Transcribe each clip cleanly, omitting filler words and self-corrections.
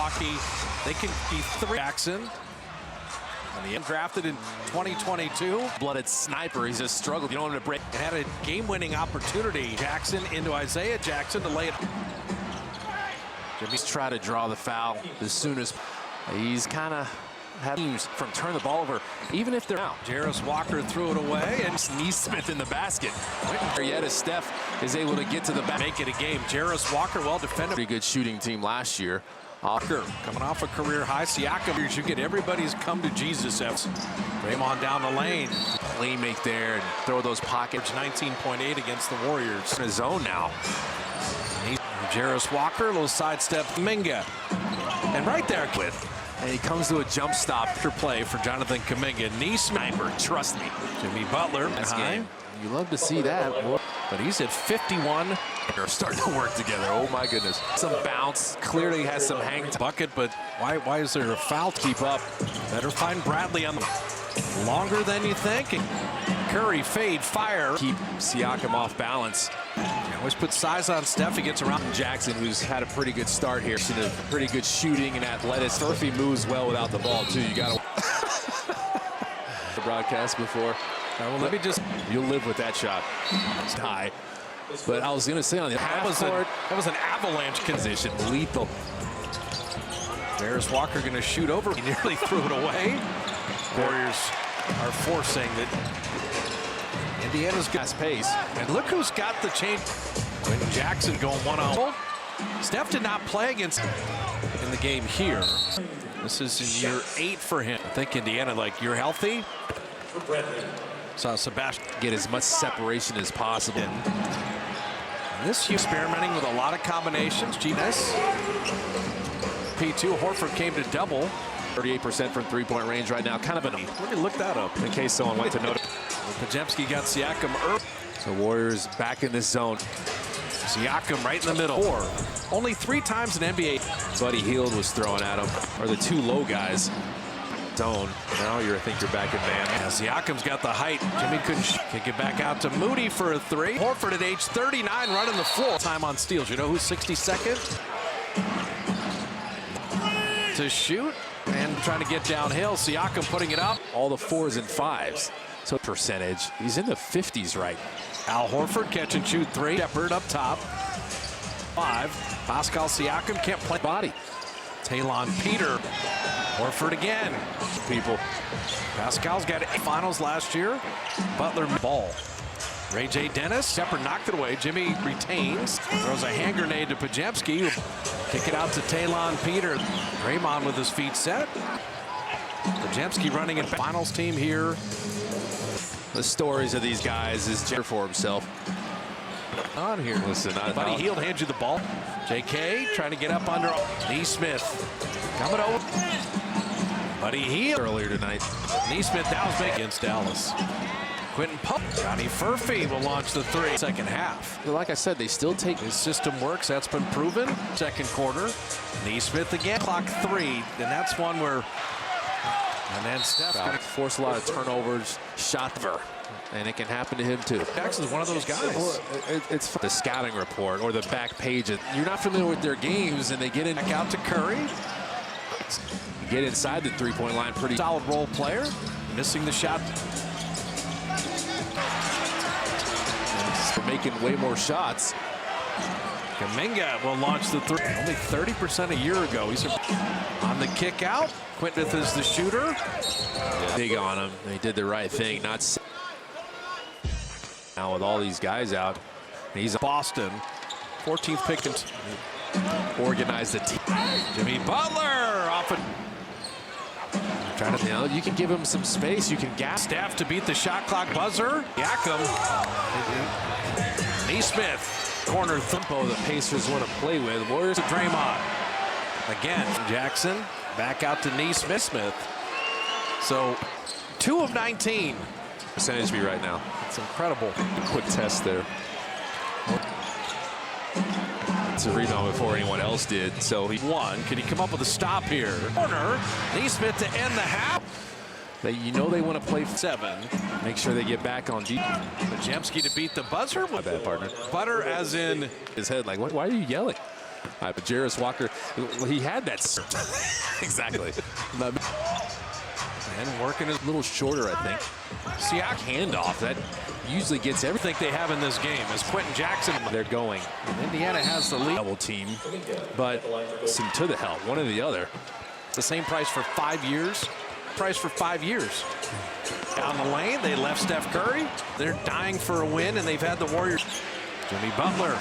Milwaukee. They can be three. Jackson. And the drafted in 2022. Blooded sniper. He's just struggled. You don't want him to break. And had a game-winning opportunity. Jackson into Isaiah Jackson to lay it. Jimmy's trying to draw the foul as soon as he's kind of had teams from turn the ball over, even if they're out. Jarace Walker threw it away, and Nesmith in the basket. Yet as Steph is able to get to the back. Make it a game. Jarace Walker, well defended. Pretty good shooting team last year. Walker coming off a career high. Siakam, you get everybody's come to Jesus. Draymond down the lane. Playmaker there and throw those pockets. 19.8 against the Warriors. In his zone now. Jarace Walker, a little sidestep. Kuminga. And right there with. And he comes to a jump stop. After play for Jonathan Kuminga. Knee sniper, trust me. Jimmy Butler. That's game. You love to see that. But he's at 51. They're starting to work together. Oh my goodness. Some bounce. Clearly has some hang bucket, but why is there a foul? Keep up. Better find Bradley on the longer than you think. Curry fade fire. Keep Siakam off balance. Always put size on Steph. He gets around. Jackson, who's had a pretty good start here. Seen a pretty good shooting and athleticism. Murphy moves well without the ball too. You got to the broadcast before. Well, let me just. You'll live with that shot. It's high. But I was going to say on the that was an avalanche position. Lethal. Jarace Walker going to shoot over. He nearly threw it away. Warriors are forcing that. Indiana's got pace. And look who's got the change. Quentin Jackson going one-on-one. Steph did not play against in the game here. This is in year 8 for him. I think Indiana, like, you're healthy. Saw Sebastian get as much separation as possible. And this experimenting with a lot of combinations. G-Ness. P2, Horford came to double. 38% from three-point range right now. Kind of an. Let me look that up in case someone went to notice. Podziemski got Siakam early. So Warriors back in this zone. Siakam right in the middle. Only 3 times in NBA. Buddy Hield was throwing at him. Or the 2 low guys. Zone. Now I think you're back in man. Yeah, Siakam's got the height. Jimmy couldn't kick it back out to Moody for a 3. Horford at age 39 running the floor. Time on steals. You know who's 62nd? To shoot and trying to get downhill. Siakam putting it up. All the 4s and 5s. So percentage, he's in the 50s right. Al Horford catch and shoot 3. Shepard up top. 5. Pascal Siakam can't play body. Talon Peter. Horford again. People. Pascal's got 8 finals last year. Butler ball. Ray J. Dennis. Shepard knocked it away. Jimmy retains. Throws a hand grenade to Podziemski. Kick it out to Talon Peter. Draymond with his feet set. Podziemski running in finals team here. The stories of these guys is Jer for himself. On here. Listen, Buddy Hield hands you the ball. JK trying to get up under. Nesmith coming over. Buddy Hield earlier tonight. Nesmith that was big against Dallas. Quentin Pope. Johnny Furphy will launch the 3. Second half. Well, like I said, they still take. His system works. That's been proven. Second quarter. Nesmith again. Clock 3. And that's one where. And then Steph going to force a lot of turnovers. Shot. And it can happen to him too. Jackson's one of those guys. Well, it's the scouting report or the back page. You're not familiar with their games, and they get in. Back out to Curry. You get inside the 3-point line. Pretty solid role player. Missing the shot. They're making way more shots. Kuminga will launch the 3. Only 30% a year ago. He's on the kick out. Quintith is the shooter. Yeah. Big on him. They did the right thing. Not now with all these guys out. He's Boston. 14th pick and organized the team. Jimmy Butler off it. Trying to, you can give him some space. You can gas. Staff to beat the shot clock buzzer. Siakam. Nesmith. Corner tempo the Pacers want to play with. Warriors to Draymond. Again, Jackson back out to Nesmith. So 2 of 19. Percentage be right now. It's incredible. Quick test there. It's a rebound before anyone else did. So he won. Can he come up with a stop here? Corner. Nesmith to end the half. You know they want to play 7. Make sure they get back on deep. Podziemski to beat the buzzer. My bad, partner. Butter as in his head. Like, what? Why are you yelling? But Jarace Walker, he had that. Exactly. And working his A little shorter, I think. Siakam Handoff, that usually gets everything. think they have in this game is Quentin Jackson. They're going. Indiana has the lead. Double team, but some to the help, one or the other. The same price for 5 years. Price for 5 years. Down the lane, they left Steph Curry. They're dying for a win, and they've had the Warriors. Jimmy Butler.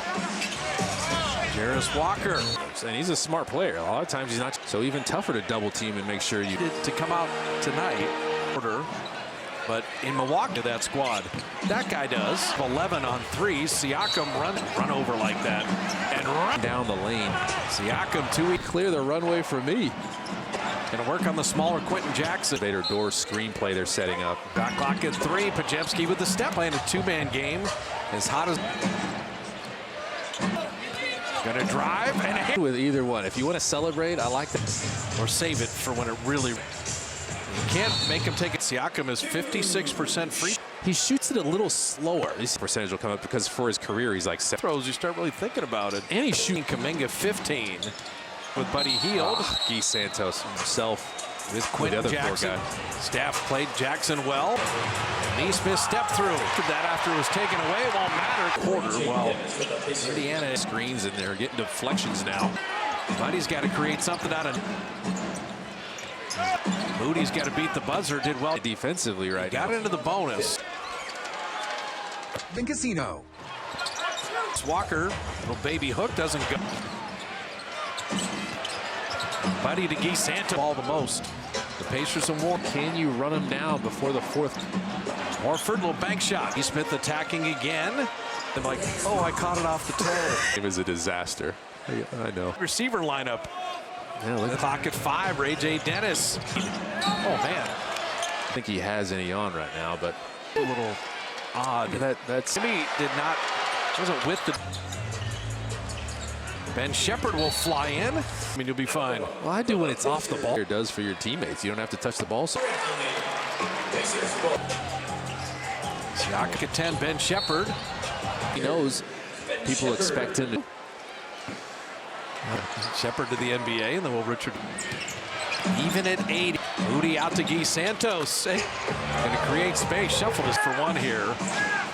Jarace Walker. And he's a smart player. A lot of times he's not. So even tougher to double team and make sure you. To come out tonight. But in Milwaukee, that squad, that guy does 11 on threes. Siakam run over like that and run Down the lane. Siakam 2. Clear the runway for me. Gonna work on the smaller Quentin Jackson. Vader door screenplay they're setting up. Back clock at 3. Pajemski with the step, playing a 2-man game. As hot as. Gonna drive and hit. With either one. If you want to celebrate, I like that. Or save it for when it really. You can't make him take it. Siakam is 56% free He shoots it a little slower. This percentage will come up because for his career, he's like 7. throws. You start really thinking about it. And he's shooting. Kuminga 15 with Buddy Hield. Guy Santos himself. With The Quentin other Jackson. poor guy. Staff played Jackson well. Neesmith stepped through. Did that after it was taken away. It won't matter. Quarter. Well, Indiana Screens and they're getting deflections now. Buddy's got to create something out of. Moody's got to beat the buzzer. Did well Defensively right Got now. into the bonus. Casino. Walker, little baby hook doesn't go. Buddy to Guy Santos. Ball the most. The Pacers and War. Can you run him now before the fourth? Horford, little bank shot. Smith attacking again. And like, oh, I caught it off the toe. It was a disaster. I know. Receiver lineup. Yeah, look The clock at 5. Ray J. Dennis. Oh man, I think he has any on right now, but a little odd. that's Jimmy did not. Wasn't with the. Ben Shepherd will fly in. I mean, you'll be fine. well, I do when it's off the ball. It does for your teammates. You don't have to touch the ball. So Siakam at 10. Ben Shepherd. he knows people expect him to. Shepherd to the NBA, and then Will Richard. Even at 8. Moody out to Guy Santos. Going to create space. Shuffle this for one here.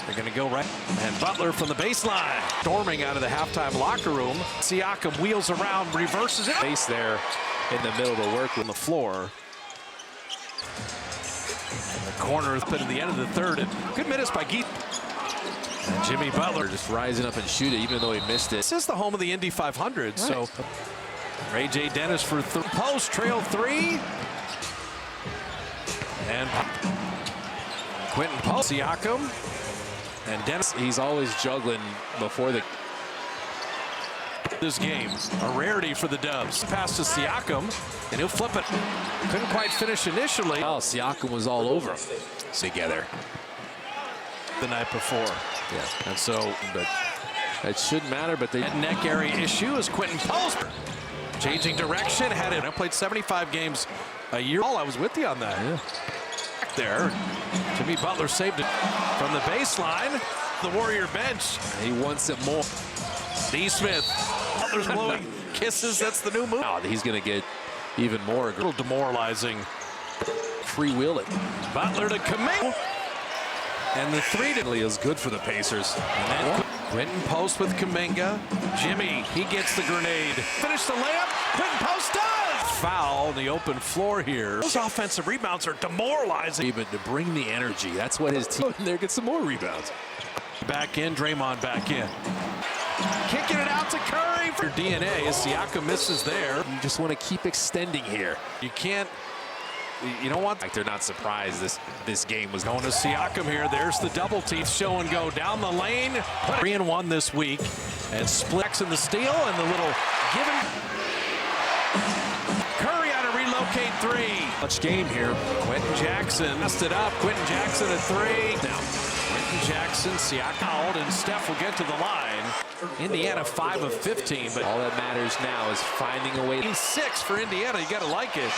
They're going to go right. And Butler from the baseline. Storming out of the halftime locker room. Siakam wheels around, reverses it. Base there in the middle to work On the floor. And the corner is put at the end of the third. And good minutes by Guy. And Jimmy Butler. just rising up and shoot it, even though he missed it. This is the home of the Indy 500. So Ray J. Dennis for post, trail 3. And Quentin Post, Siakam, and Dennis. He's always juggling before the. This game, a rarity for the Dubs. Pass to Siakam, and he'll flip it. Couldn't quite finish initially. Oh, Siakam was all over him together. The night before. Yeah, And so, but it shouldn't matter. But they neck area issue is Quentin Post. Changing direction, had it. I played 75 games a year. I was with you on that. Yeah. There, Jimmy Butler saved it from the baseline. The Warrior bench. He wants it more. Neesmith. Butler's blowing kisses. That's the new move. Oh, he's going to get even more A little demoralizing. freewheel it. Butler to Kuminga. And the 3 to Is good for the Pacers. And then Quentin Post with Kuminga. Jimmy, he gets the grenade. Finish the layup. Quentin Post does. Foul on the open floor here. Those offensive rebounds are demoralizing. Even to bring the energy. That's what his team. There get some more rebounds. Back in, Draymond back in. Kicking it out to Curry for DNA as Siakam misses there. You just want to keep extending here. You can't. You don't want. Like they're not surprised this game was Going to Siakam here. There's the double team show and go down the lane. 3-1 this week. And splits in the steal and the little given. Curry had to relocate 3. much game here. Quentin Jackson messed it up. Quentin Jackson at 3. Now, Quentin Jackson, Siakam, and Steph will get to the line. Indiana 5 of 15, but All that matters now is finding a way. 6 for Indiana. You got to like it.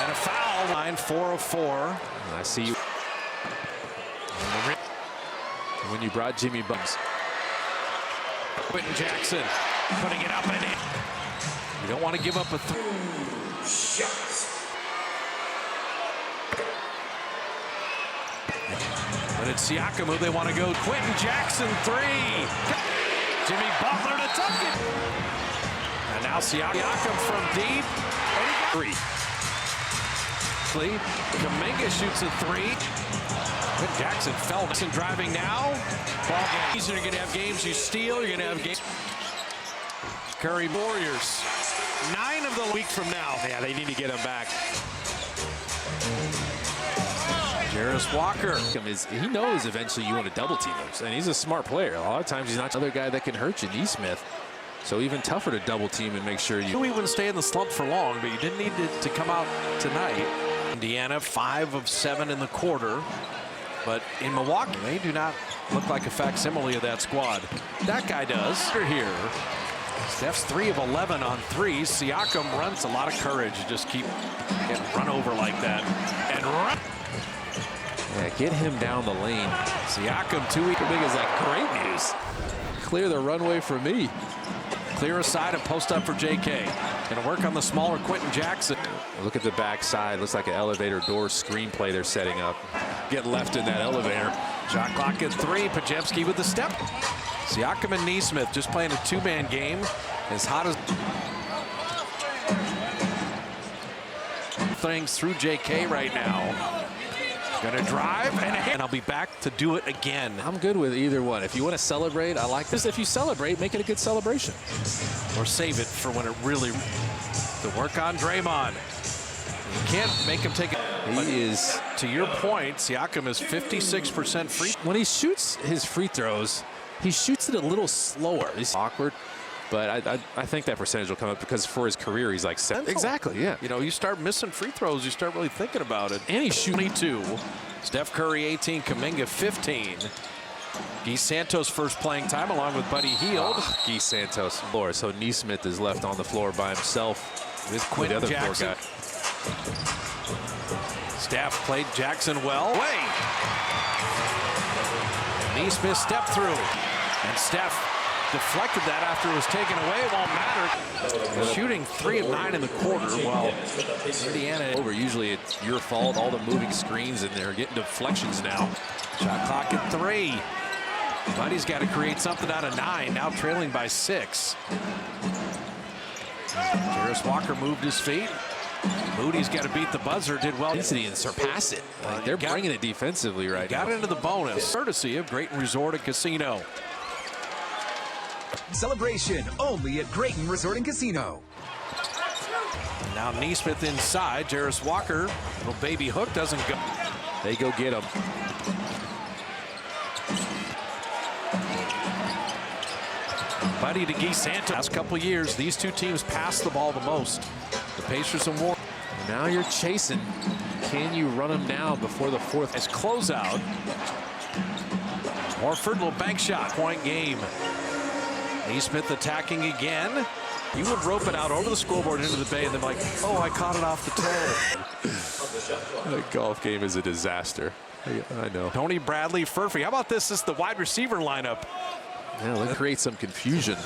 And a foul line, 4 of 4. I see you. When you brought Jimmy Bums. Quentin Jackson putting it up and in. You don't want to give up a But it's Siakam who they want to go. Quentin Jackson, three. Jimmy Butler to tuck it. And now Siakam from deep. And he got three. Kuminga shoots a three. Quentin Jackson fell. Driving now. Ball game. You're going to have games you steal. You're going to have games. Curry Warriors. 9 of the week from now. Yeah, they need to get him back. Jarace Walker. He knows eventually you want to double team him, and he's a smart player. A lot of times he's not another guy that can hurt you, Nesmith. So even tougher to double team and make sure you. He wouldn't stay in the slump for long, but you didn't need to come out tonight. Indiana 5 of 7 in the quarter, but in Milwaukee they do not look like a facsimile of that squad. That guy does. Here. Steph's 3 of 11 on threes. Siakam runs a lot of courage. Just keep getting run over like that and run. Yeah, get him down the lane. Siakam 2 weeks. Kuminga's like, great news. Clear the runway for me. Clear aside and post up for JK. Going to work on the smaller Quentin Jackson. Look at the backside. Looks like an elevator door screenplay they're setting up. Get left in that elevator. Shot clock at 3. Podziemski with the step. Siakam and Nesmith just playing a 2-man game. As hot as things through JK right now. Gonna drive and I'll be back to do it again. I'm good with either one. If you want to celebrate, I like this. If you celebrate, make it a good celebration. Or save it for when it really to work on Draymond. You can't make him take it. He is, to your point, Siakam is 56% free. When he shoots his free throws, he shoots it a little slower. It's awkward, but I think that percentage will come up because for his career, he's like 7. Exactly, yeah. You know, you start missing free throws, you start really thinking about it. And he's shooting 22. Steph Curry 18, Kuminga 15. Guy Santos first playing time along with Buddy Hield. Guy Santos floor. So Nesmith is left on the floor by himself with Quentin the other Jackson. Guy. Steph played Jackson well. Wait. Nesmith stepped through. And Steph deflected that after it was taken away. It won't matter. Shooting 3 of 9 in the quarter. Well, Indiana over. Usually it's your fault. All the moving screens and they're getting deflections now. Shot clock at 3. Buddy's got to create something out of 9. Now trailing by 6. Jarace Walker moved his feet. Moody's got to beat the buzzer. Did well. Intensity and surpass it. Like they're bringing it defensively right now. Got into the bonus. Courtesy of Grayton Resort and Casino. Celebration only at Grayton Resort and Casino. Now Nesmith inside. Jarace Walker, little baby hook doesn't go. They go get him. Buddy to Guy Santos. Last couple years, these two teams pass the ball the most. The Pacers and Warriors. Now you're chasing. Can you run him down before the 4th? As closeout. Horford, little bank shot. Point game. Nesmith attacking again. You would rope it out over the scoreboard into the bay and then like, oh, I caught it off the toe. The golf game is a disaster. I know. Tony Bradley, Furphy. How about this? This is the wide receiver lineup. Yeah, let's create some confusion.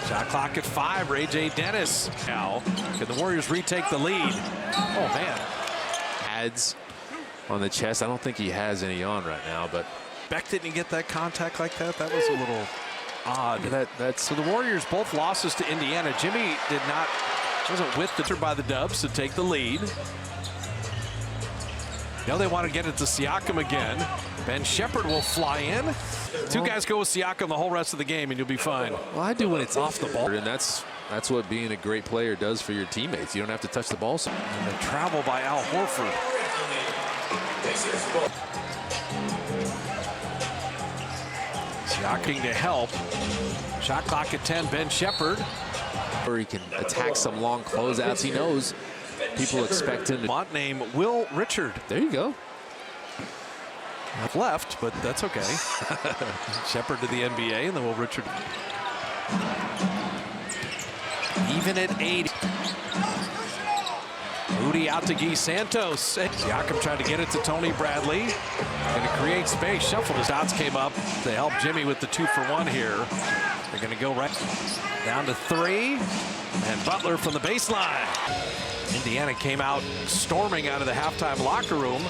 Shot clock at 5. Ray J. Dennis. Now, can the Warriors retake the lead? Oh, man. Pads on the chest. I don't think he has any on right now, but Beck didn't get that contact like that. That was a little odd. That's so the Warriors both losses to Indiana. Jimmy wasn't with the by the Dubs to take the lead. Now they want to get it to Siakam again. Ben Shepherd will fly in. Two guys go with Siakam the whole rest of the game, and you'll be fine. Well, I do when it's off the ball, and that's what being a great player does for your teammates. You don't have to touch the ball. And the travel by Al Horford. Siakam to help. Shot clock at 10. Ben Shepherd. Or he can attack some long closeouts. He knows people expect him to. Name Will Richard. There you go. Left, but that's okay. Shepherd to the NBA, and then Will Richard. Even at 80. Moody out to Guy Santos. Siakam tried to get it to Tony Bradley. Going to create space. Shuffled. His dots came up to help Jimmy with the 2-for-1 here. They're going to go right down to 3. And Butler from the baseline. Indiana came out storming out of the halftime locker room.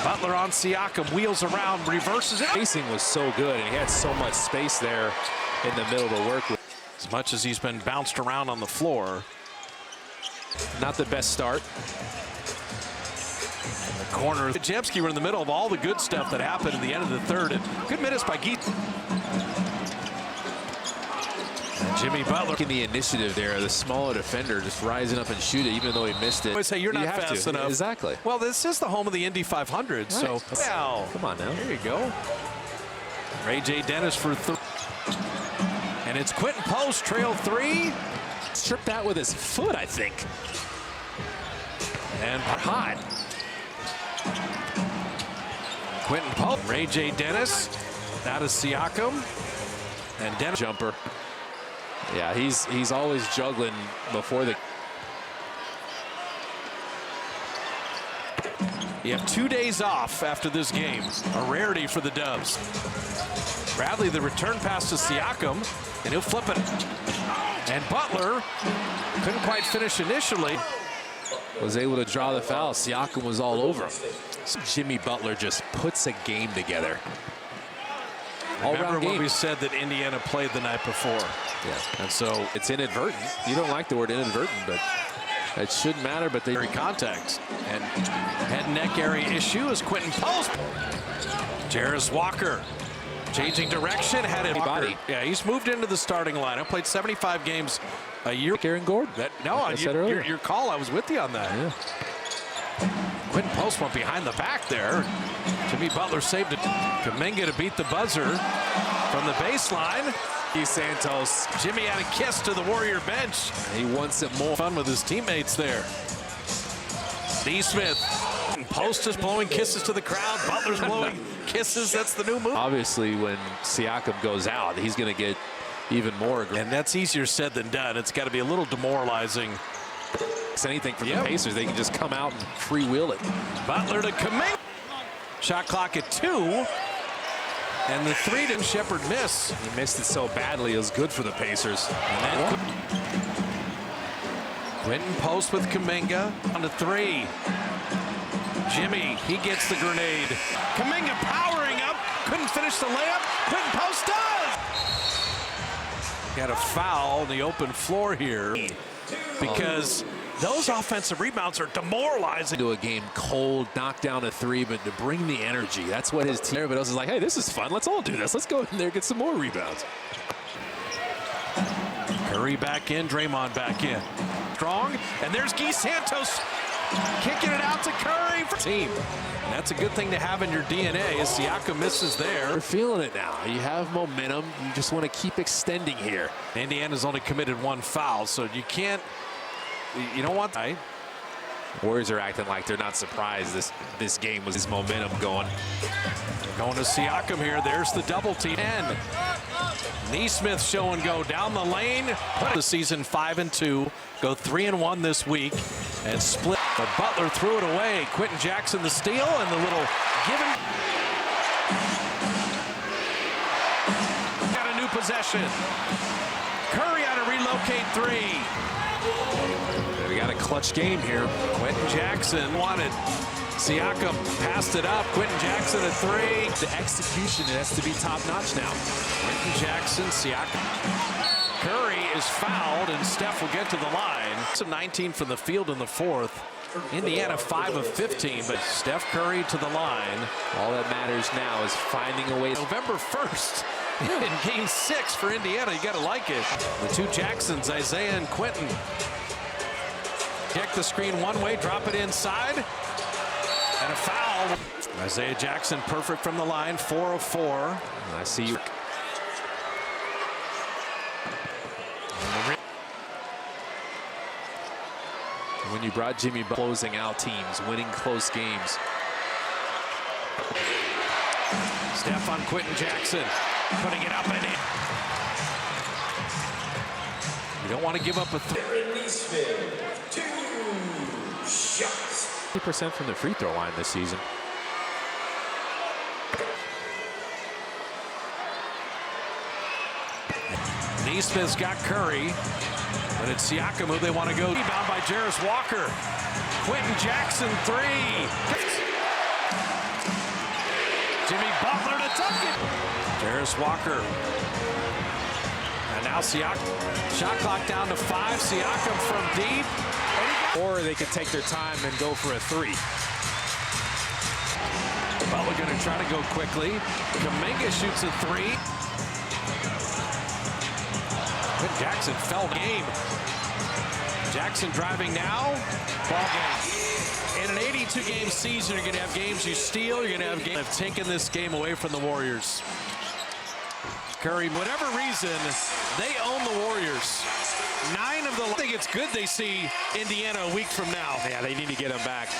Butler on Siakam, wheels around, reverses it. Spacing was so good, and he had so much space there in the middle to work with. As much as he's been bounced around on the floor. Not the best start. The corner. Jemski were in the middle of all the good stuff that happened at the end of the third. And good minutes by Guy. And Jimmy Butler. In the initiative there, the smaller defender just rising up and shoot it, even though he missed it. I say you're not fast enough. Exactly. Well, this is the home of the Indy 500, right. So well, come on now. There you go. Ray J. Dennis for 3. And it's Quentin Post, trail 3. Stripped that with his foot, I think. And hot. Quentin Post, Ray J. Dennis. That is Siakam. And Dennis. Jumper. Yeah, he's always juggling before the. You have 2 days off after this game. A rarity for the Dubs. Bradley, the return pass to Siakam, and he'll flip it. And Butler couldn't quite finish initially. Was able to draw the foul. Siakam was all over him. So Jimmy Butler just puts a game together. Remember when we said that Indiana played the night before? Yeah. And so it's inadvertent. You don't like the word inadvertent, but it shouldn't matter. But they contact. And head and neck area issue is Quentin Post. Jarris Walker changing direction. Had it. Body. Yeah, he's moved into the starting lineup. Played 75 games a year. Aaron Gordon. Your call. I was with you on that. Yeah. Quentin Post went behind the back there. Jimmy Butler saved it. Kuminga to beat the buzzer from the baseline. Guy Santos. Jimmy had a kiss to the Warrior bench. He wants it more. Fun with his teammates there. Nesmith. Post is blowing kisses to the crowd. Butler's blowing kisses. That's the new move. Obviously, when Siakam goes out, he's going to get even more aggressive. And that's easier said than done. It's got to be a little demoralizing. It's anything for the Pacers. They can just come out and freewheel it. Butler to Kuminga. Shot clock at 2. And the 3 didn't Shepherd miss. He missed it so badly. It was good for the Pacers. And then Quentin Post with Kuminga on the 3. Jimmy, he gets the grenade. Kuminga powering up. Couldn't finish the layup. Quentin Post does. Got a foul on the open floor here because those offensive rebounds are demoralizing. To a game cold, knock down a 3, but to bring the energy. That's what his team. Everybody else is like, hey, this is fun. Let's all do this. Let's go in there and get some more rebounds. Curry back in, Draymond back in. Strong, and there's Guy Santos kicking it out to Curry for team. And that's a good thing to have in your DNA as Siakam misses there. You're feeling it now. You have momentum. You just want to keep extending here. Indiana's only committed 1 foul, so you can't. You don't want that. Warriors are acting like they're not surprised this game was his momentum going. Going to Siakam here. There's the double team. And Nesmith show and go down the lane. Put the season 5-2. Go 3-1 this week. And split. But Butler threw it away. Quentin Jackson the steal and the little given. Got a new possession. Curry had to relocate 3. We got a clutch game here. Quentin Jackson wanted. Siakam passed it up. Quentin Jackson at 3. The execution has to be top-notch now. Quentin Jackson, Siakam. Curry is fouled, and Steph will get to the line. Some 19 from the field in the 4th. Indiana 5 of 15, but Steph Curry to the line. All that matters now is finding a way. November 1st in Game 6 for Indiana. You got to like it. The 2 Jacksons, Isaiah and Quentin. Check the screen one way, drop it inside. And a foul. Isaiah Jackson perfect from the line, 4 of 4. I see you. When you brought Jimmy closing out teams, winning close games. Steph on Quentin Jackson, putting it up and in. You don't want to give up a 50% from the free throw line this season. Neesmith's got Curry, but it's Siakam who they want to go. Rebound by Jarris Walker. Quentin Jackson, three. Jimmy Butler to tuck it. Jarris Walker. And now Siakam. Shot clock down to 5. Siakam from deep. Or they could take their time and go for a three. Butler going to try to go quickly. Kuminga shoots a three. Quentin Jackson fell game. Jackson driving now. Ball game. In an 82-game season, you're going to have games you steal. You're going to have games have taken this game away from the Warriors. Curry, whatever reason, they own the Warriors. 9 of the. I think it's good they see Indiana a week from now. Yeah, they need to get them back.